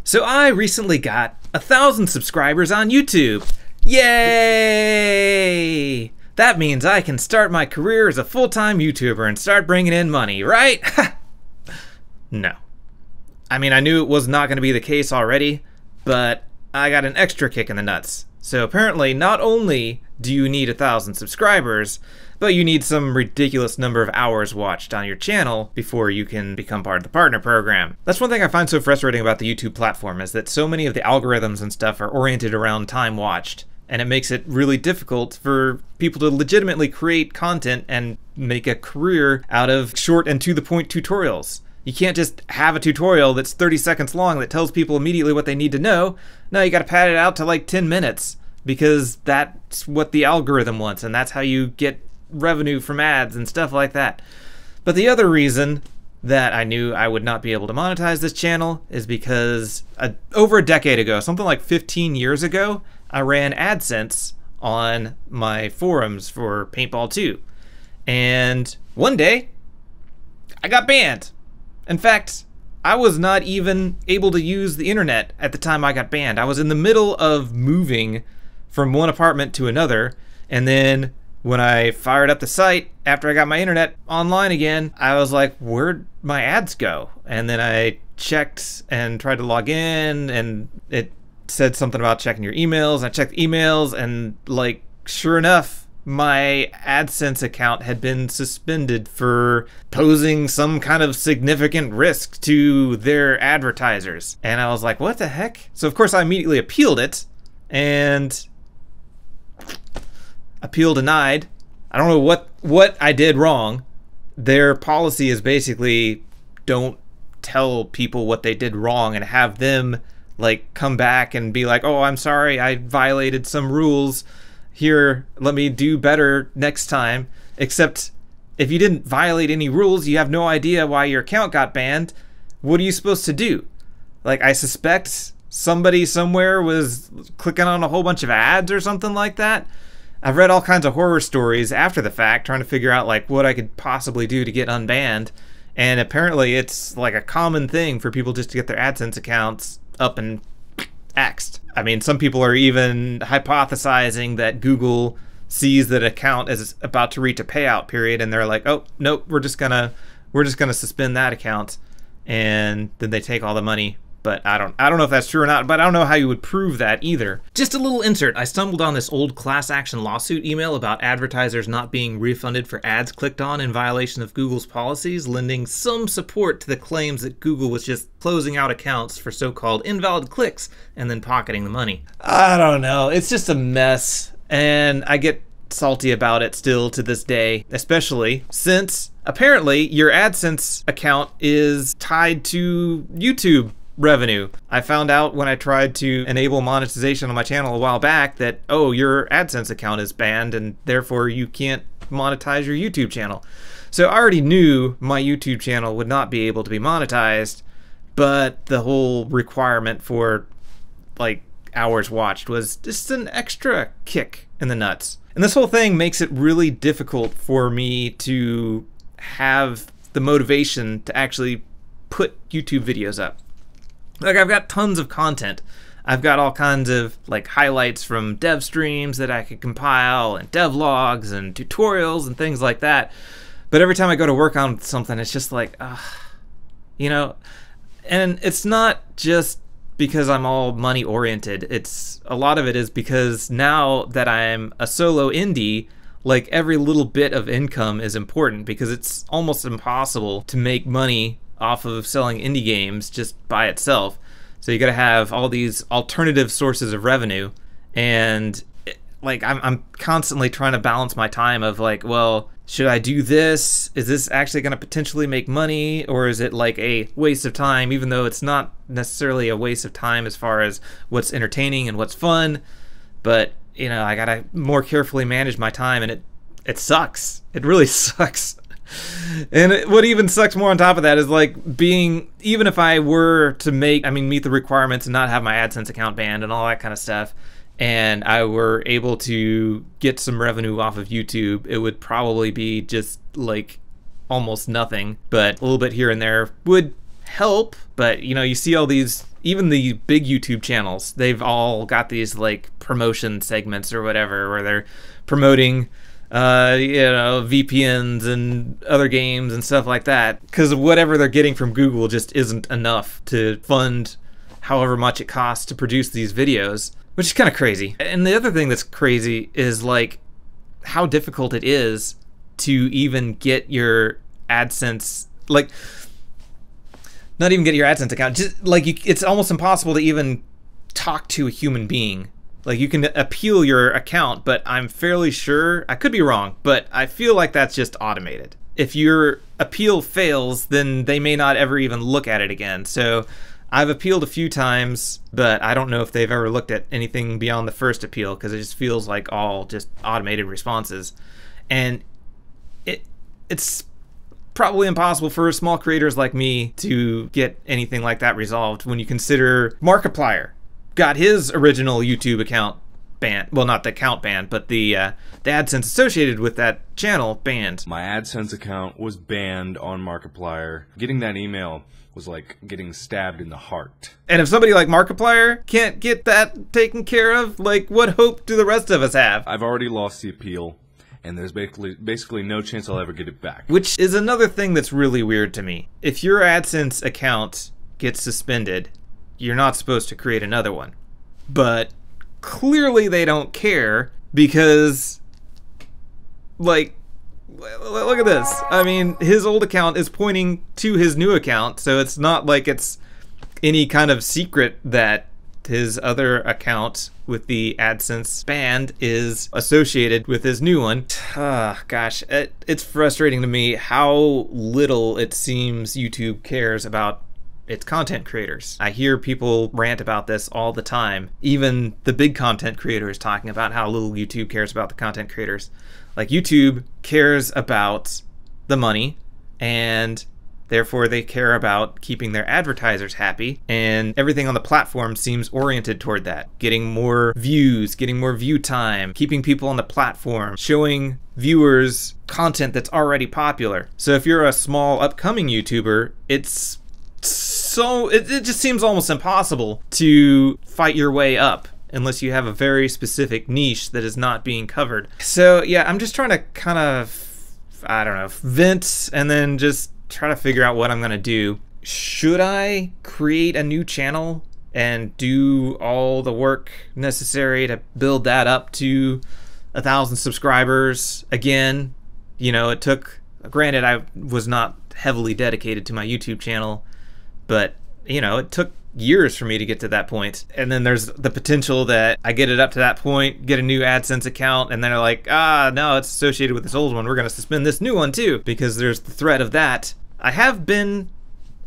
So I recently got 1,000 subscribers on YouTube. Yay! That means I can start my career as a full-time YouTuber and start bringing in money, right? No. I mean, I knew it was not going to be the case already, but I got an extra kick in the nuts. So apparently, not only do you need 1,000 subscribers, but you need some ridiculous number of hours watched on your channel before you can become part of the partner program. That's one thing I find so frustrating about the YouTube platform, is that so many of the algorithms and stuff are oriented around time watched, and it makes it really difficult for people to legitimately create content and make a career out of short and to-the-point tutorials. You can't just have a tutorial that's 30 seconds long that tells people immediately what they need to know. No, you gotta pad it out to like 10 minutes, because that's what the algorithm wants, and that's how you get revenue from ads and stuff like that. But the other reason that I knew I would not be able to monetize this channel is because over a decade ago, something like 15 years ago, I ran AdSense on my forums for Paintball 2. And one day, I got banned. In fact, I was not even able to use the internet at the time I got banned. I was in the middle of moving from one apartment to another, and then when I fired up the site after I got my internet online again, I was like, where'd my ads go? And then I checked and tried to log in, and it said something about checking your emails. I checked emails, and like, sure enough, my AdSense account had been suspended for posing some kind of significant risk to their advertisers. And I was like, what the heck? So of course I immediately appealed it, and appeal denied. I don't know what I did wrong. Their policy is basically don't tell people what they did wrong and have them like come back and be like, oh, I'm sorry, I violated some rules. Here, let me do better next time. Except if you didn't violate any rules, you have no idea why your account got banned. What are you supposed to do? Like, I suspect somebody somewhere was clicking on a whole bunch of ads or something like that. I've read all kinds of horror stories after the fact, trying to figure out like what I could possibly do to get unbanned. And apparently it's like a common thing for people just to get their AdSense accounts up and axed. I mean, some people are even hypothesizing that Google sees that an account is about to reach a payout period, and they're like, oh, nope, we're just gonna suspend that account, and then they take all the money. But I don't know if that's true or not, but I don't know how you would prove that either. Just a little insert. I stumbled on this old class action lawsuit email about advertisers not being refunded for ads clicked on in violation of Google's policies, lending some support to the claims that Google was just closing out accounts for so-called invalid clicks and then pocketing the money. I don't know. It's just a mess, and I get salty about it still to this day, especially since apparently your AdSense account is tied to YouTube revenue. I found out when I tried to enable monetization on my channel a while back that, oh, your AdSense account is banned and therefore you can't monetize your YouTube channel. So I already knew my YouTube channel would not be able to be monetized, but the whole requirement for like hours watched was just an extra kick in the nuts. And this whole thing makes it really difficult for me to have the motivation to actually put YouTube videos up. Like, I've got tons of content. I've got all kinds of like highlights from dev streams that I could compile, and devlogs and tutorials and things like that. But every time I go to work on something, it's just like, you know, and it's not just because I'm all money oriented. It's a lot of it is because now that I'm a solo indie, like every little bit of income is important, because it's almost impossible to make money off of selling indie games just by itself. So you gotta have all these alternative sources of revenue, and like I'm constantly trying to balance my time of like, well, should I do this? Is this actually gonna potentially make money, or is it like a waste of time, even though it's not necessarily a waste of time as far as what's entertaining and what's fun. But you know, I gotta more carefully manage my time, and it sucks. It really sucks. And what even sucks more on top of that is like being, even if I were to meet the requirements and not have my AdSense account banned and all that kind of stuff, and I were able to get some revenue off of YouTube, it would probably be just like almost nothing, but a little bit here and there would help, but you know, you see all these, even the big YouTube channels, they've all got these like promotion segments or whatever where they're promoting you know, VPNs and other games and stuff like that, because whatever they're getting from Google just isn't enough to fund however much it costs to produce these videos, which is kind of crazy. And the other thing that's crazy is like how difficult it is to even get your AdSense, like not even get your AdSense account, just like it's almost impossible to even talk to a human being. Like you can appeal your account, but I'm fairly sure, I could be wrong, but I feel like that's just automated. If your appeal fails, then they may not ever even look at it again. So I've appealed a few times, but I don't know if they've ever looked at anything beyond the first appeal, because it just feels like all just automated responses. And it's probably impossible for small creators like me to get anything like that resolved when you consider Markiplier got his original YouTube account banned. Well, not the account banned, but the AdSense associated with that channel banned. My AdSense account was banned on Markiplier. Getting that email was like getting stabbed in the heart. And if somebody like Markiplier can't get that taken care of, like what hope do the rest of us have? I've already lost the appeal, and there's basically no chance I'll ever get it back. Which is another thing that's really weird to me. If your AdSense account gets suspended, you're not supposed to create another one. But clearly they don't care, because like, look at this. I mean, his old account is pointing to his new account, so it's not like it's any kind of secret that his other account with the AdSense banned is associated with his new one. Gosh, it's frustrating to me how little it seems YouTube cares about its content creators. I hear people rant about this all the time. Even the big content creators talking about how little YouTube cares about the content creators. Like YouTube cares about the money, and therefore they care about keeping their advertisers happy, and everything on the platform seems oriented toward that. Getting more views, getting more view time, keeping people on the platform, showing viewers content that's already popular. So if you're a small upcoming YouTuber, it just seems almost impossible to fight your way up unless you have a very specific niche that is not being covered. So yeah, I'm just trying to kind of, I don't know, vent and then just try to figure out what I'm gonna do. Should I create a new channel and do all the work necessary to build that up to 1,000 subscribers again? You know, it took, granted I was not heavily dedicated to my YouTube channel, but you know, it took years for me to get to that point. And then there's the potential that I get it up to that point, get a new AdSense account, and then they're like, no, it's associated with this old one, we're gonna suspend this new one too, because there's the threat of that. I have been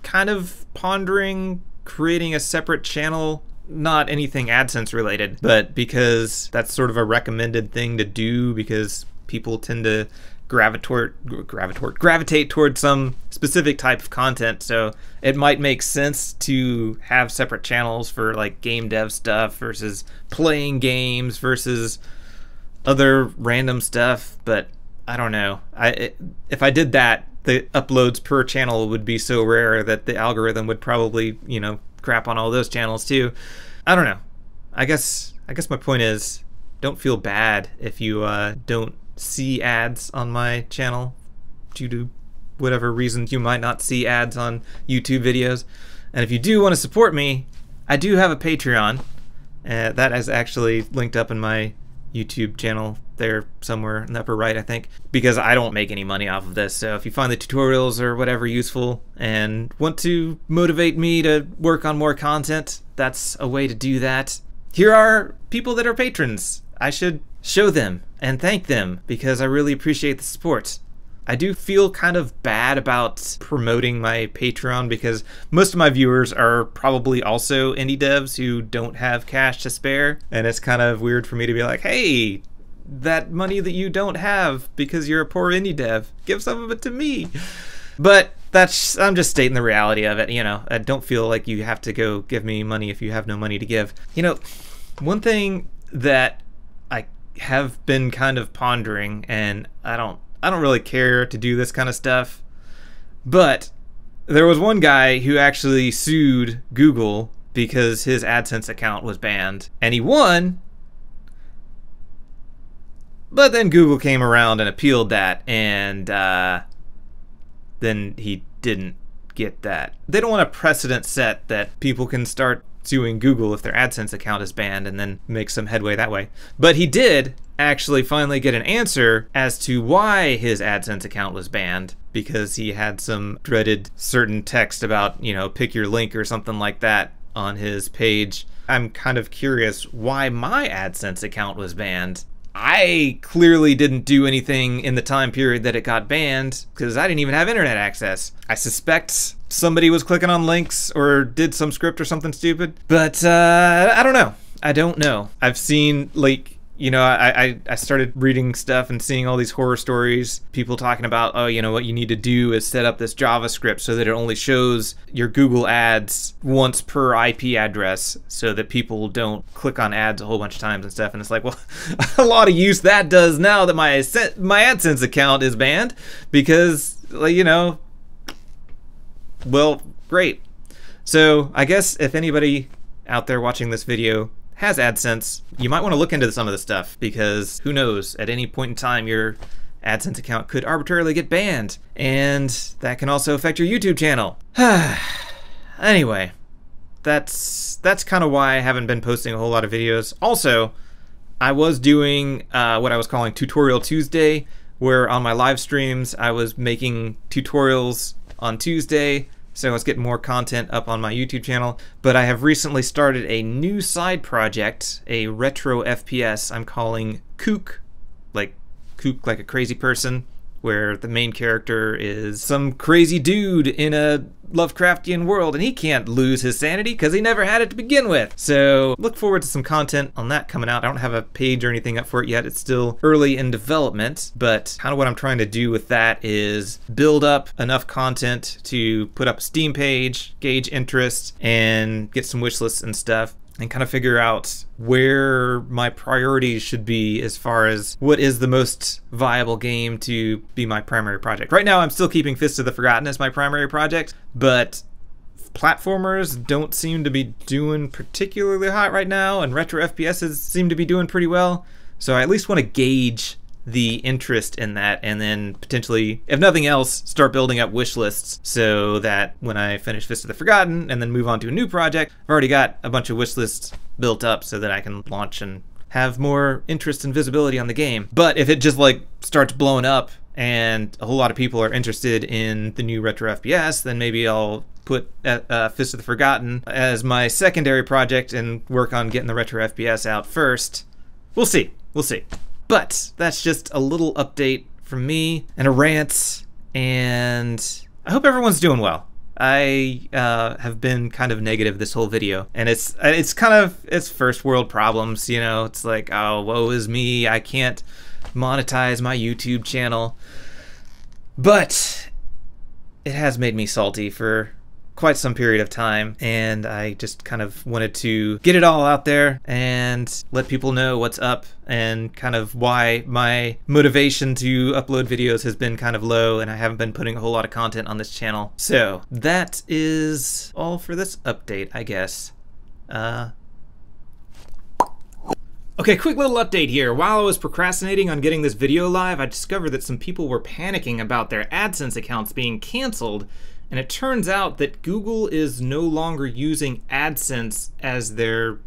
kind of pondering creating a separate channel, not anything AdSense related, but because that's sort of a recommended thing to do, because people tend to gravitate towards some specific type of content. So it might make sense to have separate channels for like game dev stuff versus playing games versus other random stuff. But I don't know. If I did that, the uploads per channel would be so rare that the algorithm would probably, you know, crap on all those channels too. I don't know. I guess my point is, don't feel bad if you don't see ads on my channel due to whatever reasons you might not see ads on YouTube videos. And if you do want to support me, I do have a Patreon. That is actually linked up in my YouTube channel there somewhere in the upper right, I think, because I don't make any money off of this. So if you find the tutorials or whatever useful and want to motivate me to work on more content, that's a way to do that. Here are people that are patrons. I should show them and thank them because I really appreciate the support. I do feel kind of bad about promoting my Patreon because most of my viewers are probably also indie devs who don't have cash to spare, and it's kind of weird for me to be like, hey, that money that you don't have because you're a poor indie dev, give some of it to me. But that's, I'm just stating the reality of it, you know. I don't feel like you have to go give me money if you have no money to give. You know, one thing that I have been kind of pondering, and I don't really care to do this kind of stuff, but there was one guy who actually sued Google because his AdSense account was banned, and he won. But then Google came around and appealed that, and then he didn't get that. They don't want a precedent set that people can start suing Google if their AdSense account is banned and then make some headway that way. But he did actually finally get an answer as to why his AdSense account was banned, because he had some dreaded certain text about, you know, pick your link or something like that on his page. I'm kind of curious why my AdSense account was banned. I clearly didn't do anything in the time period that it got banned because I didn't even have internet access. I suspect somebody was clicking on links or did some script or something stupid, but I don't know. I don't know. I've seen, like, you know, I started reading stuff and seeing all these horror stories, people talking about, oh, you know, what you need to do is set up this JavaScript so that it only shows your Google ads once per IP address so that people don't click on ads a whole bunch of times and stuff. And it's like, well, a lot of use that does now that my AdSense account is banned because, like, you know, well, great. So I guess if anybody out there watching this video has AdSense, you might want to look into some of this stuff, because who knows, at any point in time your AdSense account could arbitrarily get banned, and that can also affect your YouTube channel. Anyway, that's kind of why I haven't been posting a whole lot of videos. Also, I was doing what I was calling Tutorial Tuesday, where on my live streams I was making tutorials on Tuesday, so I was getting more content up on my YouTube channel. But I have recently started a new side project, a retro FPS I'm calling Kook like a crazy person, where the main character is some crazy dude in a Lovecraftian world, and he can't lose his sanity because he never had it to begin with. So look forward to some content on that coming out. I don't have a page or anything up for it yet. It's still early in development, but kind of what I'm trying to do with that is build up enough content to put up a Steam page, gauge interest, and get some wish lists and stuff, and kind of figure out where my priorities should be as far as what is the most viable game to be my primary project. Right now I'm still keeping Fist of the Forgotten as my primary project, but platformers don't seem to be doing particularly hot right now, and retro FPSs seem to be doing pretty well. So I at least want to gauge the interest in that, and then potentially, if nothing else, start building up wish lists so that when I finish Fist of the Forgotten and then move on to a new project, I've already got a bunch of wish lists built up so that I can launch and have more interest and visibility on the game. But if it just like starts blowing up and a whole lot of people are interested in the new retro FPS, then maybe I'll put Fist of the Forgotten as my secondary project and work on getting the retro FPS out first. We'll see. We'll see. But that's just a little update from me and a rant, and I hope everyone's doing well. I have been kind of negative this whole video, and it's first world problems, you know. It's like, oh, woe is me, I can't monetize my YouTube channel. But it has made me salty for quite some period of time, and I just kind of wanted to get it all out there and let people know what's up and kind of why my motivation to upload videos has been kind of low, and I haven't been putting a whole lot of content on this channel. So that is all for this update, I guess. Okay, quick little update here. While I was procrastinating on getting this video live, I discovered that some people were panicking about their AdSense accounts being canceled. And it turns out that Google is no longer using AdSense as their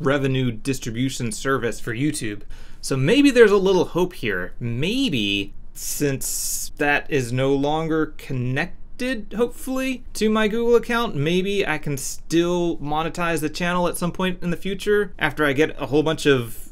revenue distribution service for YouTube. So maybe there's a little hope here. Maybe, since that is no longer connected, hopefully, to my Google account, maybe I can still monetize the channel at some point in the future after I get a whole bunch of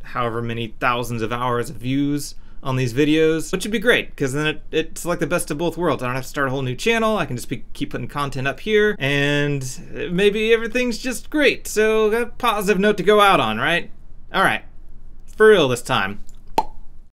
however many thousands of hours of views on these videos, which would be great, because then it's like the best of both worlds. I don't have to start a whole new channel. I can just keep putting content up here, and maybe everything's just great. So a positive note to go out on, right? All right, for real this time.